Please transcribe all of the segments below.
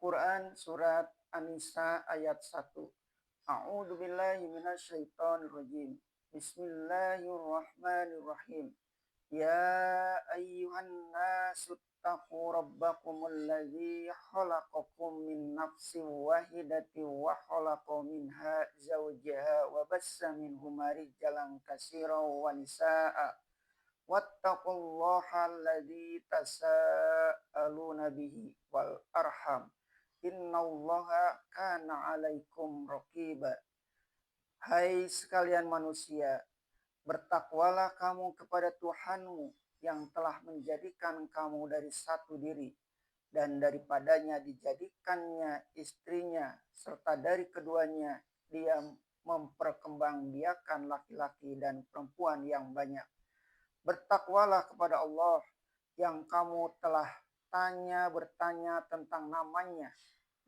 Quran surat An-Nisa ayat 1. A'udzu billahi minasyaitonir rajim. Bismillahirrahmanirrahim. Ya ayyuhan nasu taqu rabbakumul ladzi khalaqakum min nafsin wahidatin wa khalaqa minha zawjaha wa bassa minhuma rijalan katsiran wa nisaa'a wattaqullaha alladzi tasaaluna bihi wal arham innallaha kana 'alaikum raqiba. Hai sekalian manusia, bertakwalah kamu kepada Tuhanmu yang telah menjadikan kamu dari satu diri dan daripadanya dijadikannya istrinya serta dari keduanya dia memperkembangbiakan laki-laki dan perempuan yang banyak. Bertakwalah kepada Allah yang kamu telah bertanya tentang namanya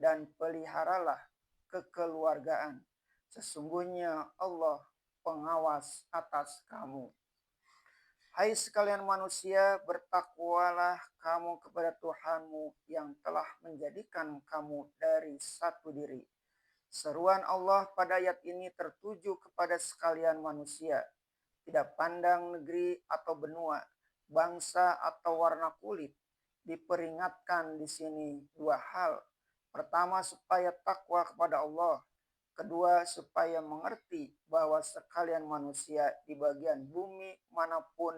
dan peliharalah kekeluargaan. Sesungguhnya Allah pengawas atas kamu. Hai sekalian manusia, bertakwalah kamu kepada Tuhanmu yang telah menjadikan kamu dari satu diri. Seruan Allah pada ayat ini tertuju kepada sekalian manusia. Tidak pandang negeri atau benua, bangsa atau warna kulit. Diperingatkan di sini dua hal. Pertama, supaya takwa kepada Allah. Kedua, supaya mengerti bahwa sekalian manusia di bagian bumi manapun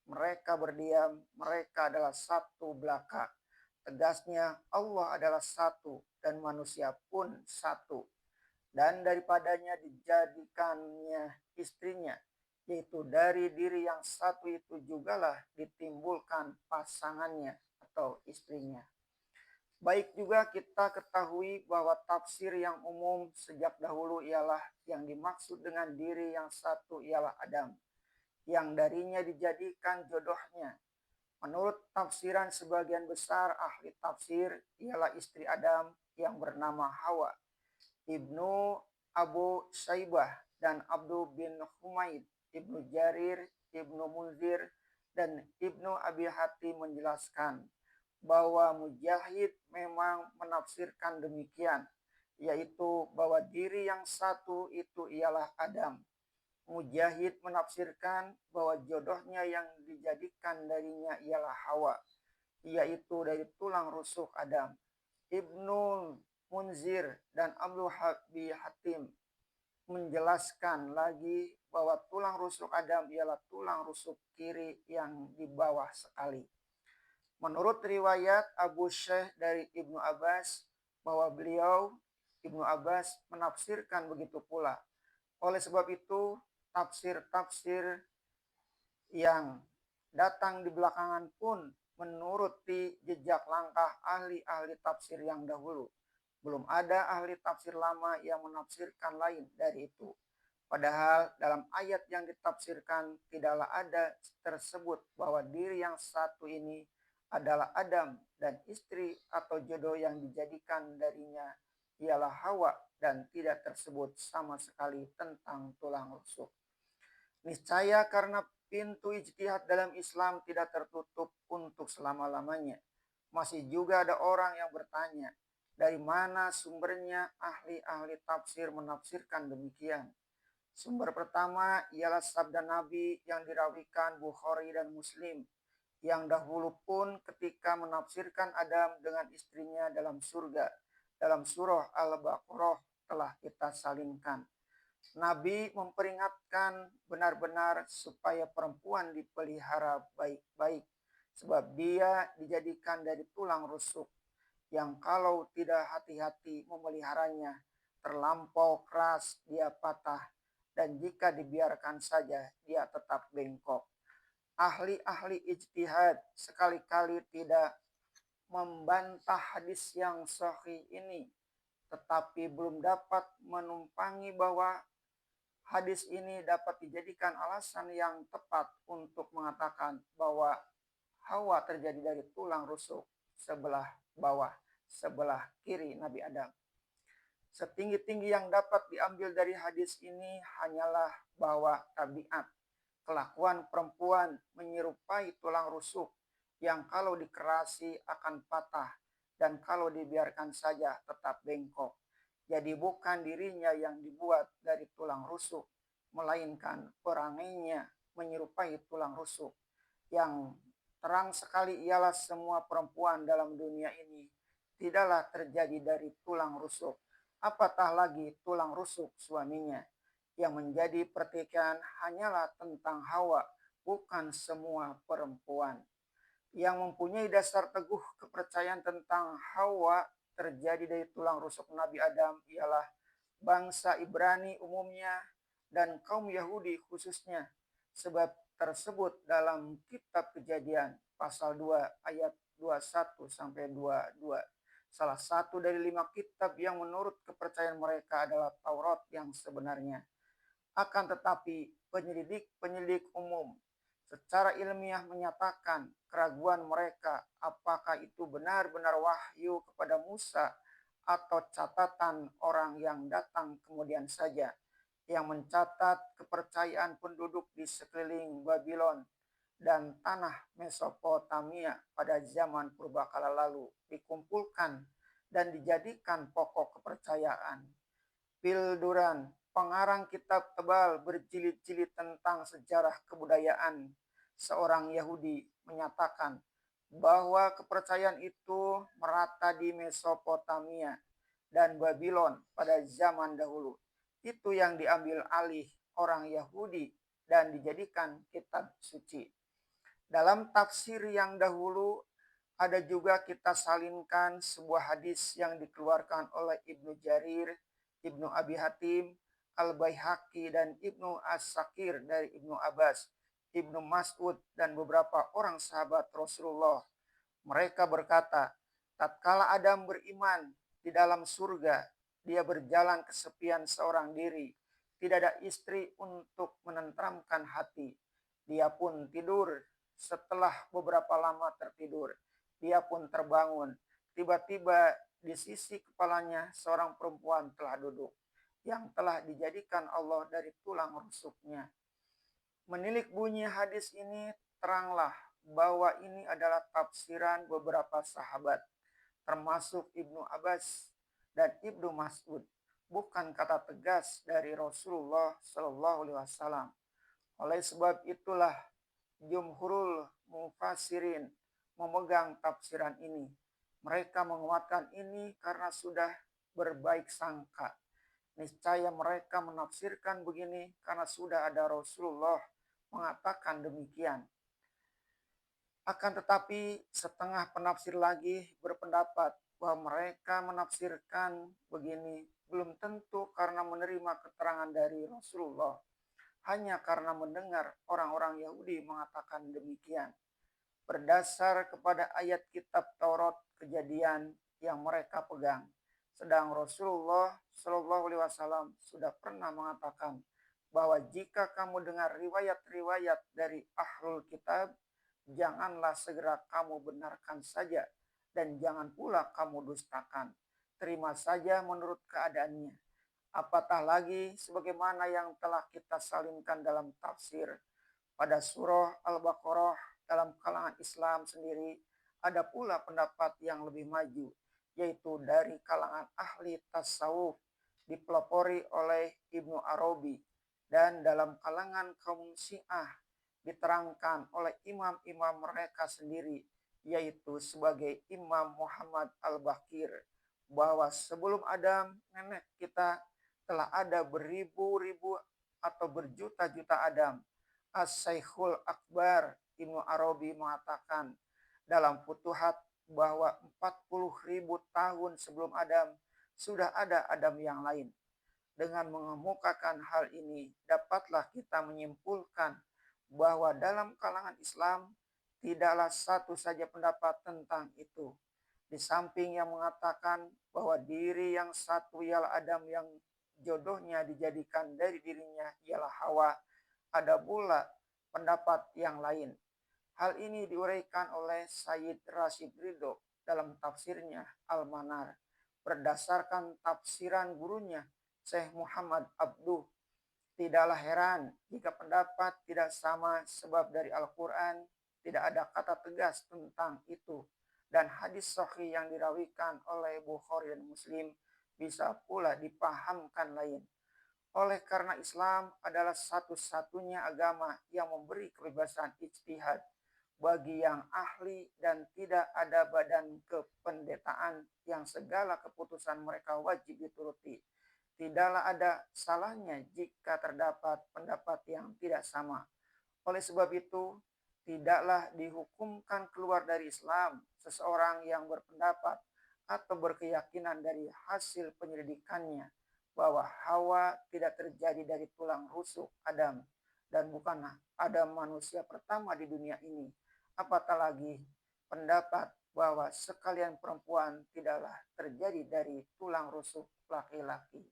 mereka berdiam, mereka adalah satu belaka. Tegasnya, Allah adalah satu dan manusia pun satu. Dan daripadanya dijadikannya istrinya, yaitu dari diri yang satu itu jugalah ditimbulkan pasangannya atau istrinya. Baik juga kita ketahui bahwa tafsir yang umum sejak dahulu ialah yang dimaksud dengan diri yang satu ialah Adam, yang darinya dijadikan jodohnya. Menurut tafsiran sebagian besar ahli tafsir ialah istri Adam yang bernama Hawa. Ibnu Abu Saibah dan Abdul bin Humaid, Ibnu Jarir, Ibnu Munzir, dan Ibnu Abi Hatim menjelaskan bahwa Mujahid memang menafsirkan demikian, yaitu bahwa diri yang satu itu ialah Adam. Mujahid menafsirkan bahwa jodohnya yang dijadikan darinya ialah Hawa, yaitu dari tulang rusuk Adam. Ibnu Munzir dan Abdul Hatim menjelaskan lagi bahwa tulang rusuk Adam ialah tulang rusuk kiri yang di bawah sekali. Menurut riwayat Abu Syekh dari Ibnu Abbas bahwa beliau Ibnu Abbas menafsirkan begitu pula. Oleh sebab itu, tafsir-tafsir yang datang di belakangan pun menuruti jejak langkah ahli-ahli tafsir yang dahulu. Belum ada ahli tafsir lama yang menafsirkan lain dari itu. Padahal dalam ayat yang ditafsirkan tidaklah ada tersebut bahwa diri yang satu ini adalah Adam dan istri atau jodoh yang dijadikan darinya ialah Hawa dan tidak tersebut sama sekali tentang tulang rusuk. Niscaya karena pintu ijtihad dalam Islam tidak tertutup untuk selama-lamanya. Masih juga ada orang yang bertanya, dari mana sumbernya ahli-ahli tafsir menafsirkan demikian? Sumber pertama ialah sabda Nabi yang dirawikan Bukhari dan Muslim, yang dahulu pun ketika menafsirkan Adam dengan istrinya dalam surga, dalam surah Al-Baqarah telah kita salinkan. Nabi memperingatkan benar-benar supaya perempuan dipelihara baik-baik, sebab dia dijadikan dari tulang rusuk, yang kalau tidak hati-hati memeliharanya, terlampau keras dia patah, dan jika dibiarkan saja dia tetap bengkok. Ahli-ahli ijtihad sekali-kali tidak membantah hadis yang sahih ini, tetapi belum dapat menumpangi bahwa hadis ini dapat dijadikan alasan yang tepat untuk mengatakan bahwa Hawa terjadi dari tulang rusuk sebelah bawah, sebelah kiri Nabi Adam. Setinggi-tinggi yang dapat diambil dari hadis ini hanyalah bahwa tabiat kelakuan perempuan menyerupai tulang rusuk yang kalau dikerasi akan patah dan kalau dibiarkan saja tetap bengkok. Jadi bukan dirinya yang dibuat dari tulang rusuk, melainkan perangainya menyerupai tulang rusuk. Yang terang sekali ialah semua perempuan dalam dunia ini tidaklah terjadi dari tulang rusuk, apatah lagi tulang rusuk suaminya. Yang menjadi pertikaian hanyalah tentang Hawa, bukan semua perempuan. Yang mempunyai dasar teguh kepercayaan tentang Hawa terjadi dari tulang rusuk Nabi Adam ialah bangsa Ibrani umumnya dan kaum Yahudi khususnya, sebab tersebut dalam kitab Kejadian pasal 2 ayat 21 sampai 22. Salah satu dari 5 kitab yang menurut kepercayaan mereka adalah Taurat yang sebenarnya. Akan tetapi penyelidik umum secara ilmiah menyatakan keraguan mereka apakah itu benar-benar wahyu kepada Musa atau catatan orang yang datang kemudian saja, yang mencatat kepercayaan penduduk di sekeliling Babylon dan tanah Mesopotamia pada zaman purbakala lalu dikumpulkan dan dijadikan pokok kepercayaan. Pilduran, pengarang kitab tebal berjilid-jilid tentang sejarah kebudayaan seorang Yahudi, menyatakan bahwa kepercayaan itu merata di Mesopotamia dan Babylon pada zaman dahulu. Itu yang diambil alih orang Yahudi dan dijadikan kitab suci. Dalam tafsir yang dahulu ada juga kita salinkan sebuah hadis yang dikeluarkan oleh Ibnu Jarir, Ibnu Abi Hatim, Al-Baihaqi, dan Ibnu As-Sakir dari Ibnu Abbas, Ibnu Mas'ud, dan beberapa orang sahabat Rasulullah. Mereka berkata, tatkala Adam beriman di dalam surga, dia berjalan kesepian seorang diri. Tidak ada istri untuk menenteramkan hati. Dia pun tidur. Setelah beberapa lama tertidur, dia pun terbangun. Tiba-tiba di sisi kepalanya seorang perempuan telah duduk, yang telah dijadikan Allah dari tulang rusuknya. Menilik bunyi hadis ini, teranglah bahwa ini adalah tafsiran beberapa sahabat, termasuk Ibnu Abbas dan Ibnu Mas'ud, bukan kata tegas dari Rasulullah Shallallahu Alaihi Wasallam. Oleh sebab itulah jumhurul mufassirin memegang tafsiran ini. Mereka menguatkan ini karena sudah berbaik sangka. Niscaya mereka menafsirkan begini karena sudah ada Rasulullah mengatakan demikian. Akan tetapi setengah penafsir lagi berpendapat bahwa mereka menafsirkan begini belum tentu karena menerima keterangan dari Rasulullah, hanya karena mendengar orang-orang Yahudi mengatakan demikian. Berdasar kepada ayat kitab Taurat Kejadian yang mereka pegang. Sedang Rasulullah Shallallahu Alaihi Wasallam sudah pernah mengatakan bahwa jika kamu dengar riwayat-riwayat dari ahlul kitab, janganlah segera kamu benarkan saja dan jangan pula kamu dustakan. Terima saja menurut keadaannya. Apatah lagi sebagaimana yang telah kita salinkan dalam tafsir. Pada surah Al-Baqarah dalam kalangan Islam sendiri ada pula pendapat yang lebih maju, yaitu dari kalangan ahli tasawuf dipelopori oleh Ibnu Arabi, dan dalam kalangan kaum Syiah diterangkan oleh imam-imam mereka sendiri, yaitu sebagai Imam Muhammad Al-Baqir, bahwa sebelum Adam nenek kita telah ada beribu-ribu atau berjuta-juta Adam. As-Syekhul Akbar Ibnu Arabi mengatakan dalam Futuhat bahwa 40.000 tahun sebelum Adam sudah ada Adam yang lain. Dengan mengemukakan hal ini, dapatlah kita menyimpulkan bahwa dalam kalangan Islam tidaklah satu saja pendapat tentang itu. Di samping yang mengatakan bahwa diri yang satu ialah Adam yang jodohnya dijadikan dari dirinya ialah Hawa, ada pula pendapat yang lain. Hal ini diuraikan oleh Sayyid Rashid Ridho dalam tafsirnya Al-Manar berdasarkan tafsiran gurunya Syekh Muhammad Abduh. Tidaklah heran jika pendapat tidak sama sebab dari Al-Quran tidak ada kata tegas tentang itu. dan hadis sahih yang dirawikan oleh Bukhari dan Muslim bisa pula dipahamkan lain. Oleh karena Islam adalah satu-satunya agama yang memberi kebebasan ijtihad bagi yang ahli dan tidak ada badan kependetaan yang segala keputusan mereka wajib dituruti. Tidaklah ada salahnya jika terdapat pendapat yang tidak sama. Oleh sebab itu, tidaklah dihukumkan keluar dari Islam seseorang yang berpendapat atau berkeyakinan dari hasil penyelidikannya bahwa Hawa tidak terjadi dari tulang rusuk Adam dan bukanlah Adam manusia pertama di dunia ini. Apatah lagi pendapat bahwa sekalian perempuan tidaklah terjadi dari tulang rusuk laki-laki.